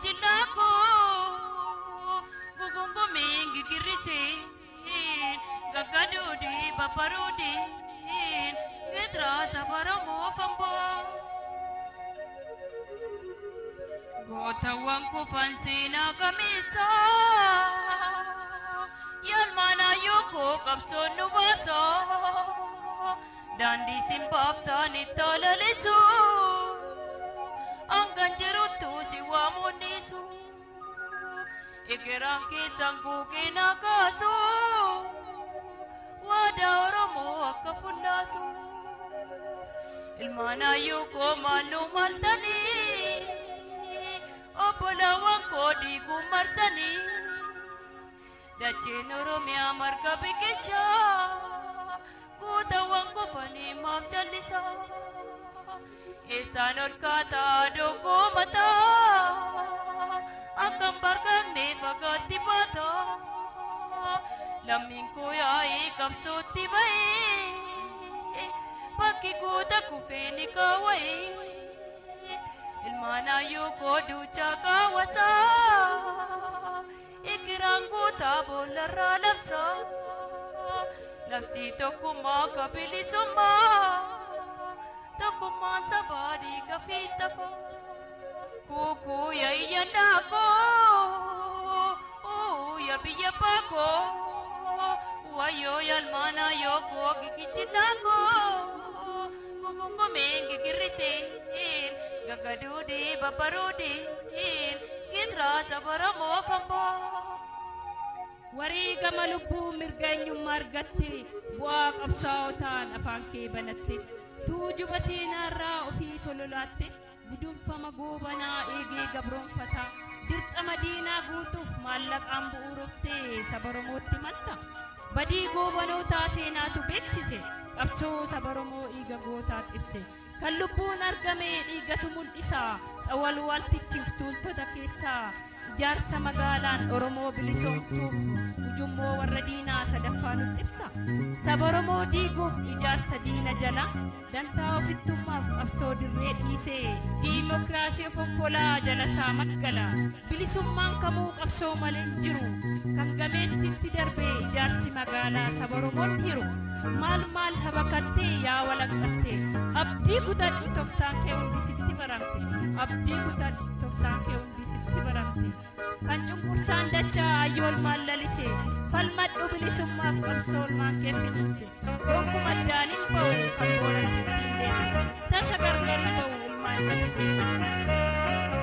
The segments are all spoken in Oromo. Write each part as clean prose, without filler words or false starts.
gigichilako Gugumbo mingi girisi Gagadudi baparudi Gidra sabaramu fambo Gotawang kufansina kamisa Yalmana yuko kapsonu waso Dandi simpaftani talalisu Angganjirutu siwamunisu Ikiranki sangguki nakasu Wada oromo akafundasu Ilmana yuko malumaltani Opolawang kodi kumarsani Dachin oromia markabikisha Kutawang kupani mamchalisa Isanor kata dogo mata Akam barkane bagati bata Laming kuya ikam suti bai Pakikuta kufeni kawai Ilmana yuko ducha kawasa Ikirangu tabolara lapsa Lapsi tokuma kapili summa Tokuman sabari kapita ko Kuku ya iyanako Ya biyapako Wayo yalmana yoko gigichinako Kukungo mengi girisin Gagadudi baparudi Gidra sabaramo kambo Wariga malubbu mirganyu margatti buak absautan afanke banatti tuju basinarra ofi sololatti gudum famagubana igi gabron fata dirqa madina gutuf mallaq ambu urufte sabaromotti manta badi gobano tasenatu beksise qabso sabaromo iga gota ibse kallubbun argame igatu mul'isa awal waltichif tultoda keessa Jarsa magalan oromo bilisomsuuf ujummoo warra diinaa sadaffaa nutti ibsa saboromoo diiguuf ijaarsa diina jala dantaa ofittummaaf qabsoo dirree dhiisee diimokiraasii fonkolaa jala saa maggala bilisummaan kamuu qabsoo malee hin jiru kan gameessitti darbee ijaarsi magaalaa saboromoon hiru maal habakattee yaa walaqattee abdii kutadhu toftaan kee hundi sitti baramte abdii kutadhu toftaan kee hundi sitti baramte kan cunqursaan dachaa ayyool maallalise falmadhu bilisummaaf qabsoon maan kee fidinse gonkumaa daaniin ba'u kan boolatti dindeesse tasa gargar ba'u ilmaan natti deesse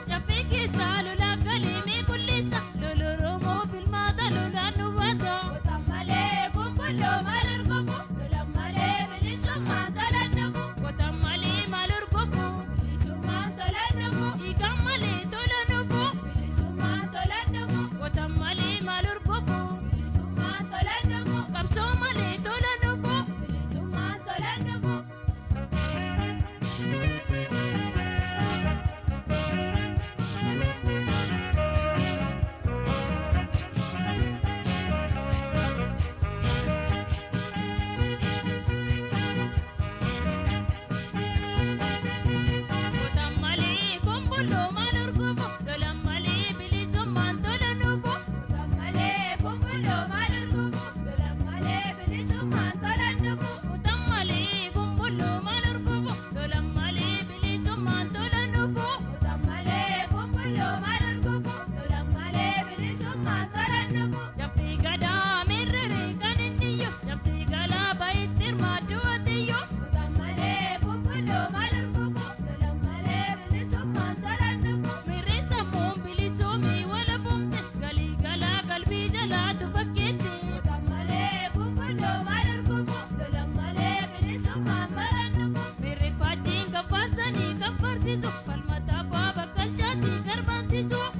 Japi Thank you.